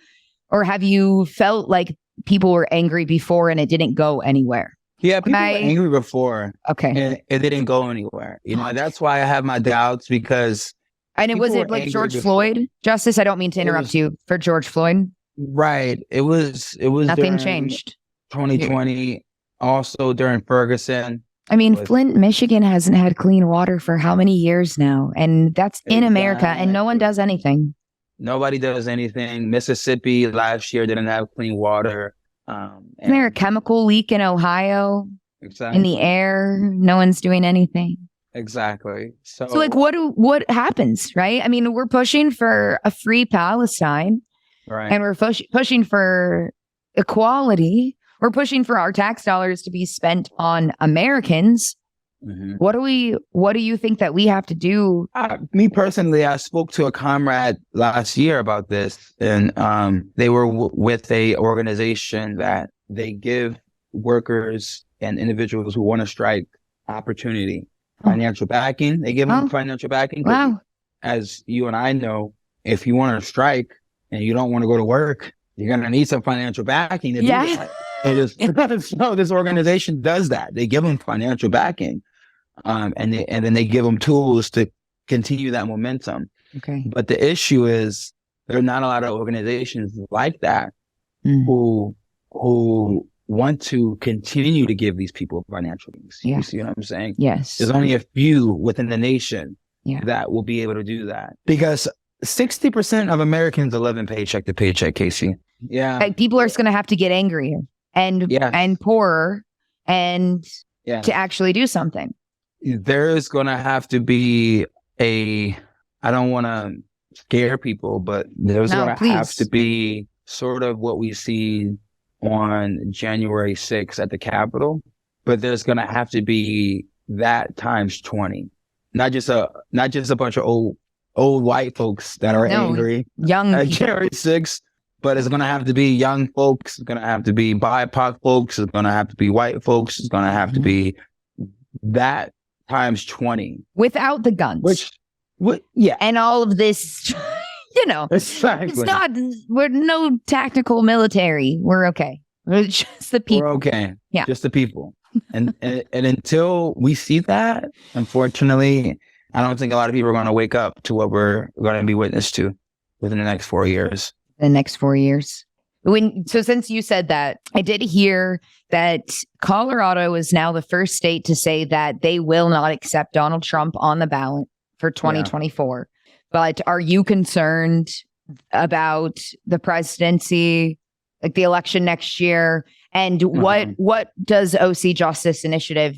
Or have you felt like people were angry before and it didn't go anywhere? Yeah, people were angry before. Okay. And it didn't go anywhere. You know, that's why I have my doubts, because and was it like George Floyd? Justice, I don't mean to interrupt you, for George Floyd. Right. It was nothing changed. 2020, also during Ferguson. I mean, Flint, Michigan hasn't had clean water for how many years now? And that's in America, and no one does anything. Nobody does anything. Mississippi last year didn't have clean water. Isn't there a chemical leak in Ohio? Exactly. In the air? No one's doing anything. Exactly. So like, what happens, right? I mean, we're pushing for a free Palestine, Right. and we're pushing for equality. We're pushing for our tax dollars to be spent on Americans. Mhm. What do you think that we have to do? Me personally, I spoke to a comrade last year about this, and they were with a organization that they give workers and individuals who want to strike opportunity, financial backing. They give them financial backing. Wow. As you and I know, if you want to strike and you don't want to go to work, you're going to need some financial backing to do that. So this organization does that. They give them financial backing. And then they give them tools to continue that momentum. Okay. But the issue is there are not a lot of organizations like that who want to continue to give these people financial things. Yeah. You see what I'm saying? Yes. There's only a few within the nation that will be able to do that, because 60% of Americans are living paycheck to paycheck, Casey. Yeah. Like, people are going to have to get angrier and poorer and to actually do something. There's going to have to be I don't want to scare people, but there's going to have to be sort of what we see on January 6th at the Capitol, but there's going to have to be that times 20. Not just a bunch of old white folks that are angry young at January 6th, but it's going to have to be young folks. It's going to have to be BIPOC folks. It's going to have to be white folks. It's going to have to be that times 20 without the guns, and all of this, exactly. It's not, we're no tactical military. We're okay. We're just the people. We're okay. Yeah. Just the people. And until we see that, unfortunately, I don't think a lot of people are going to wake up to what we're going to be witness to within the next 4 years. The next 4 years. So since you said that, I did hear that Colorado is now the first state to say that they will not accept Donald Trump on the ballot for 2024. But are you concerned about the presidency, like the election next year? And what does OC Justice Initiative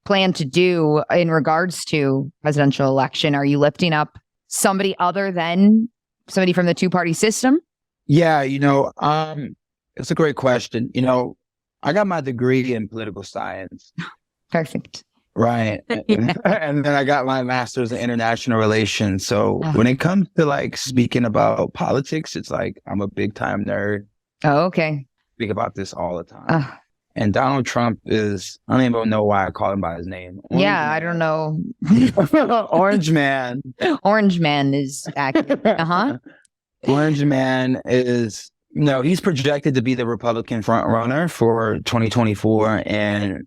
plan to do in regards to presidential election? Are you lifting up somebody other than somebody from the two-party system? Yeah, it's a great question. I got my degree in political science. Perfect. Right. And then I got my master's in international relations. So when it comes to speaking about politics, it's like I'm a big time nerd. Oh, okay. Speak about this all the time. And Donald Trump is, I don't even know why I call him by his name. I don't know. Orange Man. Orange Man is accurate. Orange Man is, he's projected to be the Republican front runner for 2024. And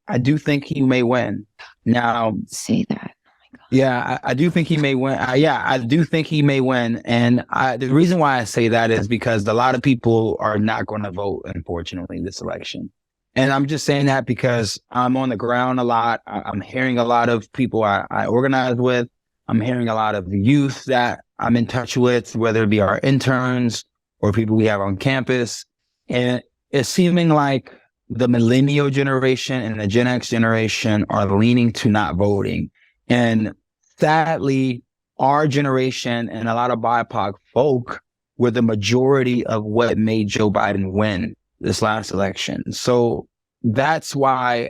I do think he may win. Now, say that. Oh my God. Yeah, I do think he may win. I do think he may win. And the reason why I say that is because a lot of people are not going to vote, unfortunately, this election. And I'm just saying that because I'm on the ground a lot. I'm hearing a lot of people I organize with. I'm hearing a lot of the youth that I'm in touch with, whether it be our interns or people we have on campus. And it's seeming like the millennial generation and the Gen X generation are leaning to not voting. And sadly, our generation and a lot of BIPOC folk were the majority of what made Joe Biden win this last election. So that's why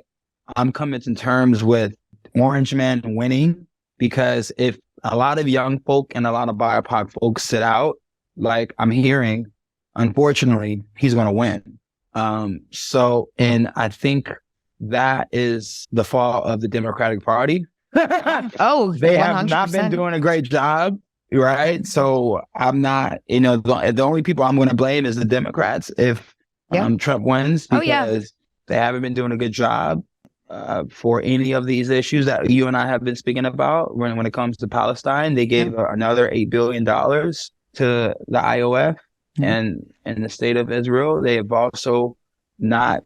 I'm coming to terms with Orange Man winning, because if a lot of young folk and a lot of BIPOC folks sit out, like I'm hearing, unfortunately, he's going to win. And I think that is the fault of the Democratic Party. They 100%. Have not been doing a great job, right? So I'm not, the only people I'm going to blame is the Democrats if Trump wins, because they haven't been doing a good job for any of these issues that you and I have been speaking about. When it comes to Palestine, they gave another $8 billion to the IOF. And in the state of Israel, they have also not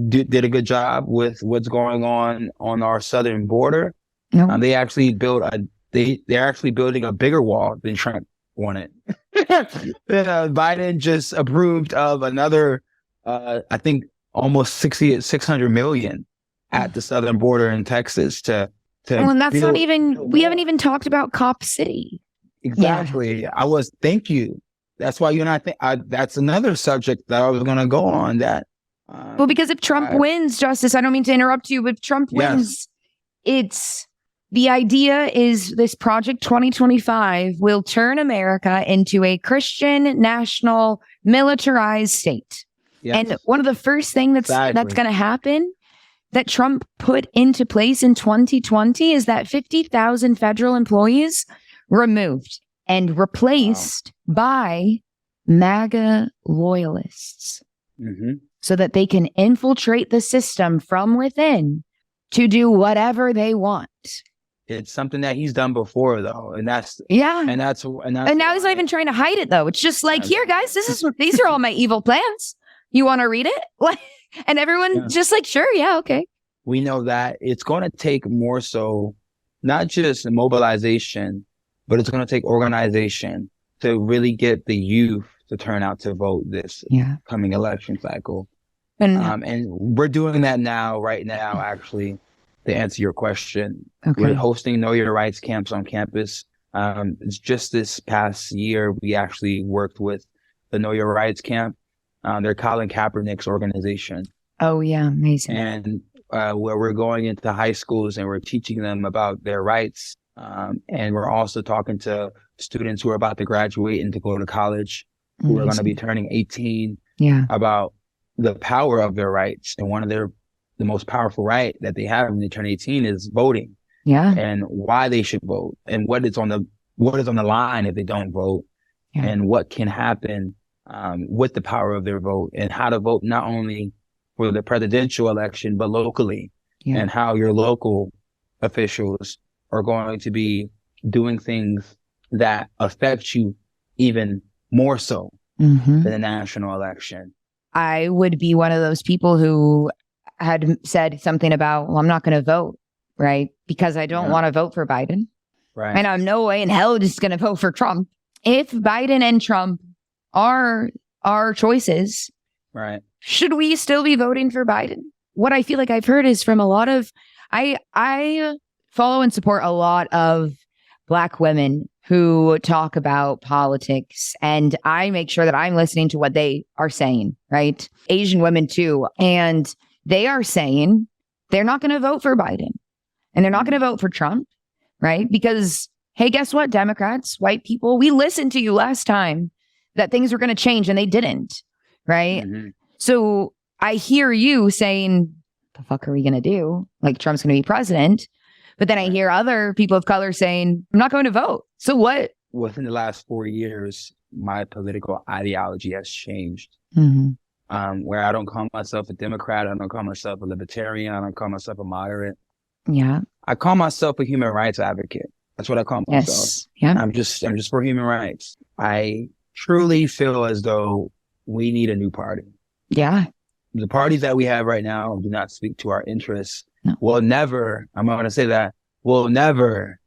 did a good job with what's going on our southern border. They actually they're actually building a bigger wall than Trump wanted. Biden just approved of another, I think, almost 600 million at the southern border in Texas to to Well, and that's not even, we haven't more. even talked about Cop City. Exactly. Thank you. That's why you and I think that's another subject that I was going to go on that. Well, because if Trump wins, Justice, I don't mean to interrupt you, but if Trump wins, the idea is this Project 2025 will turn America into a Christian national militarized state. Yes. And one of the first things that's going to happen that Trump put into place in 2020 is that 50,000 federal employees removed and replaced by MAGA loyalists so that they can infiltrate the system from within to do whatever they want. It's something that he's done before, though, and now he's not even trying to hide it, though. It's just like, here, guys, these are all my evil plans. You want to read it? Like, and everyone just like, sure, yeah, okay. We know that it's going to take more so, not just mobilization, but it's going to take organization to really get the youth to turn out to vote this coming election cycle. And we're doing that right now, actually, to answer your question. Okay. We're hosting Know Your Rights camps on campus. It's just this past year, we actually worked with the Know Your Rights camp. They're Colin Kaepernick's organization. Oh, yeah. Amazing. And where we're going into high schools and we're teaching them about their rights. And we're also talking to students who are about to graduate and to go to college, who are going to be turning 18, about the power of their rights. And one of the most powerful right that they have when they turn 18 is voting. Yeah. And why they should vote and what is on the line if they don't vote and what can happen with the power of their vote and how to vote not only for the presidential election, but locally and how your local officials are going to be doing things that affect you even more so than the national election. I would be one of those people who had said something about, well, I'm not going to vote, right? Because I don't want to vote for Biden. Right. And I'm no way in hell just going to vote for Trump. If Biden and Trump are our choices, right, should we still be voting for Biden? What I feel like I've heard is from a lot of, I follow and support a lot of Black women who talk about politics, and I make sure that I'm listening to what they are saying, right? Asian women too. And they are saying they're not going to vote for Biden and they're not going to vote for Trump, right? Because, hey, guess what, Democrats, white people, we listened to you last time that things were going to change and they didn't, right? So I hear you saying, the fuck are we going to do? Like, Trump's going to be president. But then I hear other people of color saying, I'm not going to vote. So what? Within the last 4 years, my political ideology has changed. Where I don't call myself a Democrat, I don't call myself a libertarian, I don't call myself a moderate. Yeah. I call myself a human rights advocate. That's what I call myself. Yes. Yeah. I'm just for human rights. I truly feel as though we need a new party. Yeah. The parties that we have right now do not speak to our interests. No. Will never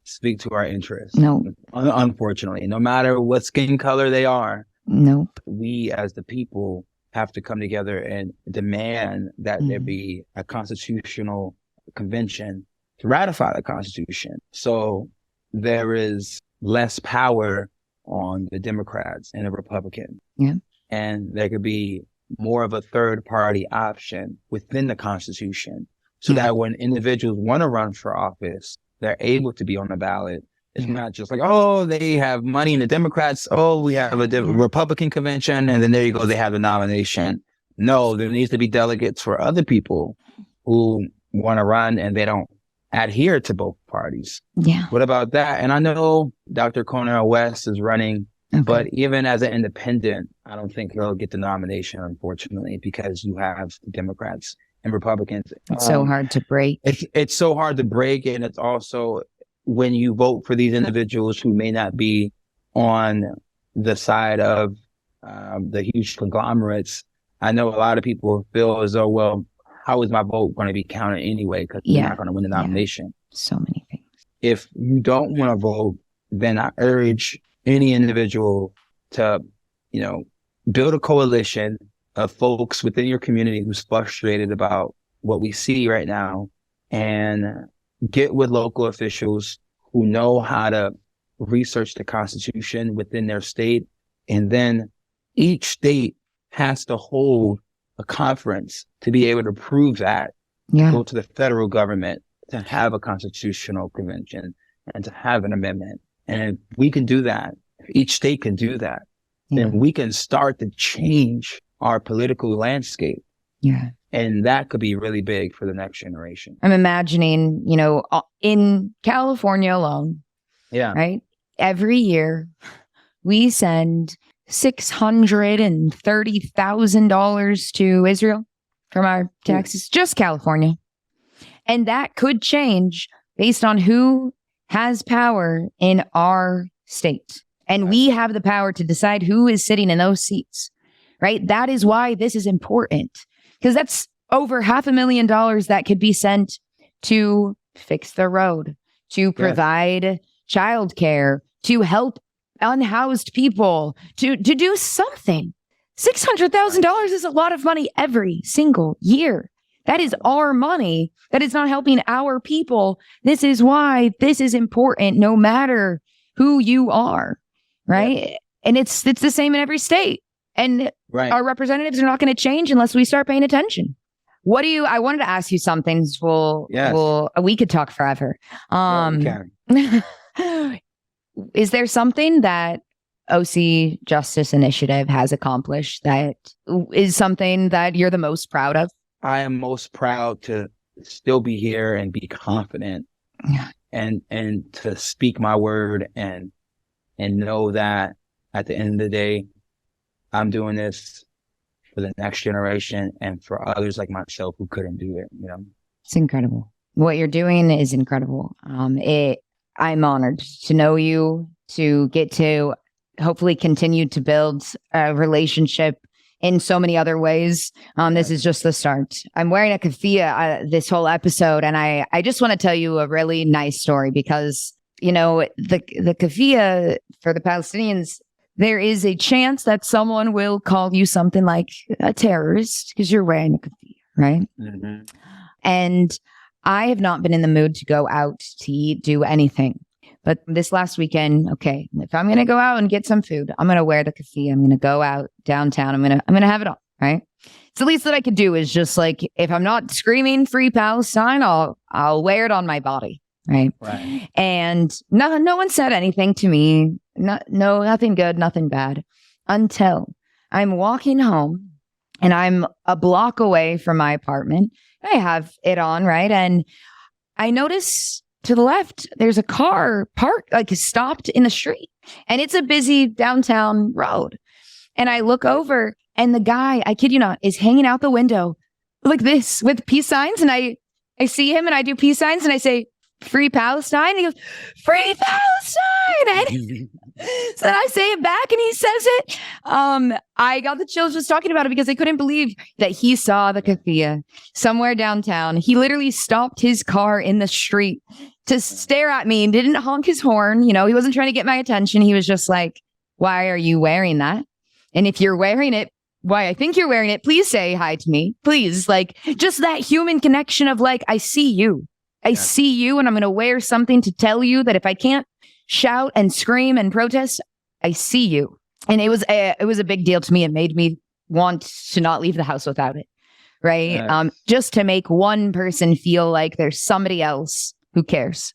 speak to our interests. No. Unfortunately, no matter what skin color they are. Nope. We as the people have to come together and demand that there be a constitutional convention to ratify the Constitution. So there is less power on the Democrats and the Republicans. Yeah. And there could be more of a third party option within the Constitution so that when individuals want to run for office, they're able to be on the ballot. It's not just like, oh, they have money in the Democrats. Oh, we have a Republican convention. And then there you go. They have the nomination. No, there needs to be delegates for other people who want to run and they don't adhere to both parties. Yeah. What about that? And I know Dr. Cornel West is running, but even as an independent, I don't think he'll get the nomination, unfortunately, because you have Democrats and Republicans. It's so hard to break. It's so hard to break. And it's also when you vote for these individuals who may not be on the side of the huge conglomerates, I know a lot of people feel as though, well, how is my vote going to be counted anyway? Because they're not going to win the nomination. Yeah. So many things. If you don't want to vote, then I urge any individual to, build a coalition of folks within your community who's frustrated about what we see right now and get with local officials who know how to research the Constitution within their state. And then each state has to hold a conference to be able to prove that, go to the federal government to have a constitutional convention and to have an amendment. And if we can do that, if each state can do that, then we can start to change our political landscape. Yeah. And that could be really big for the next generation. I'm imagining, in California alone, right? Every year we send $630,000 to Israel from our taxes, just California. And that could change based on who has power in our state. And we have the power to decide who is sitting in those seats, right? That is why this is important, because that's over $500,000 that could be sent to fix the road, to provide childcare, to help unhoused people, to do something. $600,000 is a lot of money every single year. That is our money that is not helping our people. This is why this is important, no matter who you are, right? And it's the same in every state. And our representatives are not going to change unless we start paying attention. I wanted to ask you something. We could talk forever. Is there something that OC Justice Initiative has accomplished that is something that you're the most proud of? I am most proud to still be here and be confident and to speak my word and know that at the end of the day, I'm doing this for the next generation and for others like myself who couldn't do it. It's incredible. What you're doing is incredible. I'm honored to know you, to get to hopefully continue to build a relationship in so many other ways. This is just the start. I'm wearing a keffiyeh this whole episode, and I just want to tell you a really nice story because, the keffiyeh for the Palestinians, there is a chance that someone will call you something like a terrorist because you're wearing a keffiyeh, right? Mm-hmm. And I have not been in the mood to go out to eat, do anything. But this last weekend, if I'm going to go out and get some food, I'm going to wear the keffiyeh. I'm going to go out downtown. I'm going to have it on, right? It's the least that I could do is just like, if I'm not screaming free Palestine, I'll wear it on my body, right? And no one said anything to me. Nothing good, nothing bad, until I'm walking home and I'm a block away from my apartment. I have it on, right? And I notice to the left, there's a car parked, stopped in the street. And it's a busy downtown road. And I look over and the guy, I kid you not, is hanging out the window like this with peace signs. And I see him and I do peace signs and I say, free Palestine. And he goes, free Palestine. So then I say it back and he says it. I got the chills just talking about it because I couldn't believe that he saw the keffiyeh somewhere downtown. He literally stopped his car in the street to stare at me and didn't honk his horn. He wasn't trying to get my attention. He was just like, why are you wearing that? And if you're wearing it, why I think you're wearing it, please say hi to me. Please. Just that human connection of I see you. I see you and I'm going to wear something to tell you that if I can't shout and scream and protest, I see you. And it was a big deal to me. It made me want to not leave the house without it. Right. Just to make one person feel like there's somebody else who cares.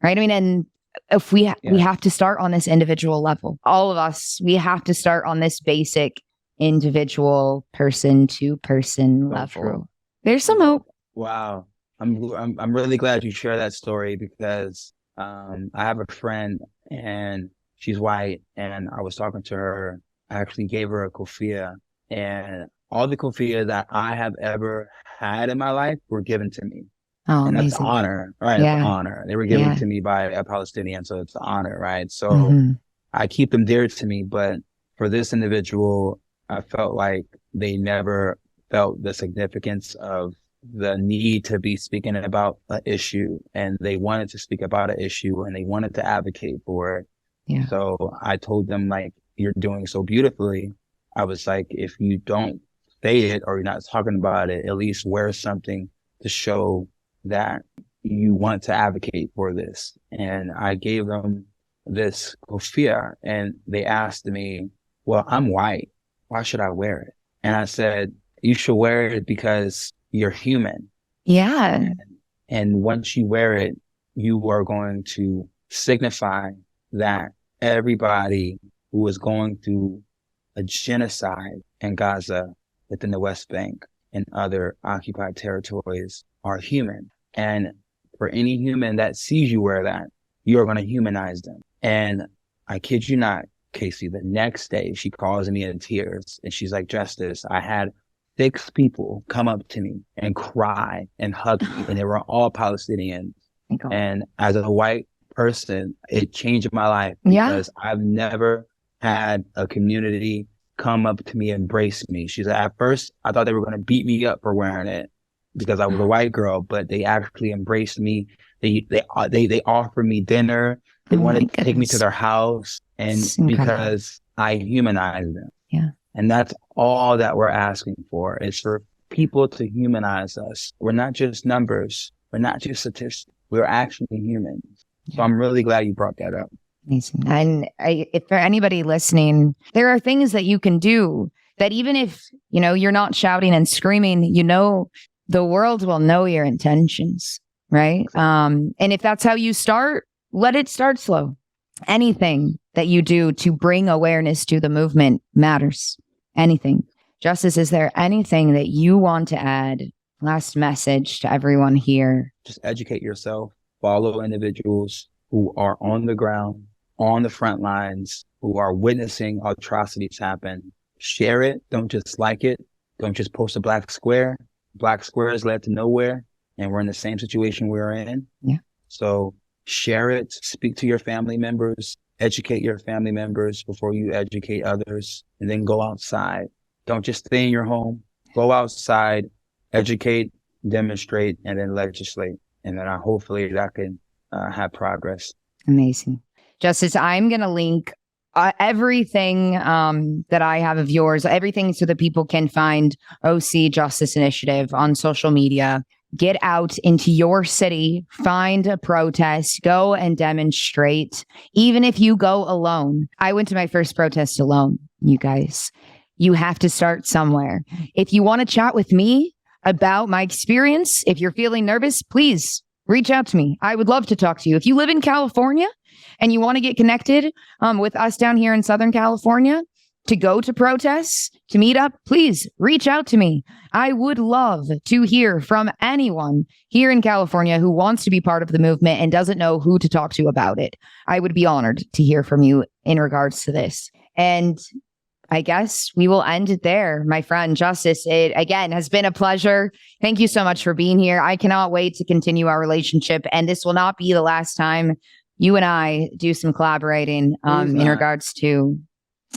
Right. I mean, and if we have to start on this individual level, all of us, we have to start on this basic individual person to person level. True. There's some hope. Wow. I'm really glad you share that story because I have a friend and she's white and I was talking to her. I actually gave her a keffiyeh and all the keffiyeh that I have ever had in my life were given to me. Oh, and amazing. That's an honor, right? Yeah. It's an honor. They were given to me by a Palestinian, so it's an honor, right? So I keep them dear to me, but for this individual, I felt like they never felt the significance of the need to be speaking about an issue, and they wanted to speak about an issue and they wanted to advocate for it. Yeah. So I told them, you're doing so beautifully. I was like, if you don't say it or you're not talking about it, at least wear something to show that you want to advocate for this? And I gave them this kofia, and they asked me, well, I'm white. Why should I wear it? And I said, you should wear it because you're human. Yeah. And once you wear it, you are going to signify that everybody who is going through a genocide in Gaza, within the West Bank and other occupied territories are human. And for any human that sees you wear that, you're going to humanize them. And I kid you not, Casey, the next day she calls me in tears and she's like, Justice, I had 6 people come up to me and cry and hug me, and they were all Palestinians. And as a white person, it changed my life because I've never had a community come up to me and embrace me. She's like, at first, I thought they were going to beat me up for wearing it because I was a white girl, but they actually embraced me. They offered me dinner. They wanted to take me to their house, and because I humanized them. Yeah. And that's all that we're asking for, is for people to humanize us. We're not just numbers. We're not just statistics. We're actually humans. So I'm really glad you brought that up. Amazing. And if for anybody listening, there are things that you can do that even if, you're not shouting and screaming, the world will know your intentions, right? And if that's how you start, let it start slow. Anything that you do to bring awareness to the movement matters. Anything. Justice, is there anything that you want to add? Last message to everyone here. Just educate yourself. Follow individuals who are on the ground, on the front lines, who are witnessing atrocities happen. Share it. Don't just like it. Don't just post a black square. Black squares led to nowhere, and we're in the same situation we're in. Yeah. So share it. Speak to your family members. Educate your family members before you educate others, and then go outside. Don't just stay in your home. Go outside, educate, demonstrate, and then legislate. And then hopefully that can have progress. Amazing. Justice, I'm going to link everything that I have of yours, everything so that people can find OC Justice Initiative on social media. Get out into your city, find a protest, go and demonstrate. Even if you go alone. I went to my first protest alone, you guys. You have to start somewhere. If you want to chat with me about my experience, if you're feeling nervous, please reach out to me. I would love to talk to you. If you live in California and you want to get connected with us down here in Southern California to go to protests, to meet up, please reach out to me. I would love to hear from anyone here in California who wants to be part of the movement and doesn't know who to talk to about it. I would be honored to hear from you in regards to this. And I guess we will end it there, my friend. Justice, it again has been a pleasure. Thank you so much for being here. I cannot wait to continue our relationship, and this will not be the last time you and I do some collaborating in regards to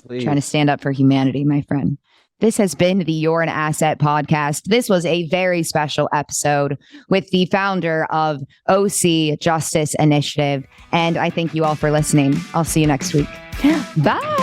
trying to stand up for humanity, my friend. This has been the You're an Asset podcast. This was a very special episode with the founder of OC Justice Initiative, and I thank you all for listening. I'll see you next week. Bye.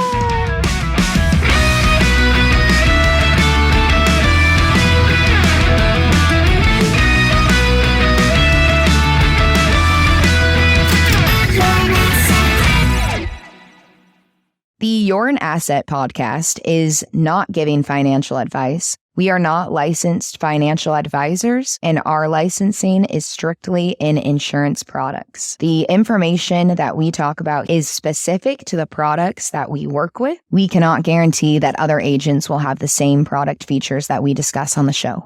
The You're an Asset podcast is not giving financial advice. We are not licensed financial advisors, and our licensing is strictly in insurance products. The information that we talk about is specific to the products that we work with. We cannot guarantee that other agents will have the same product features that we discuss on the show.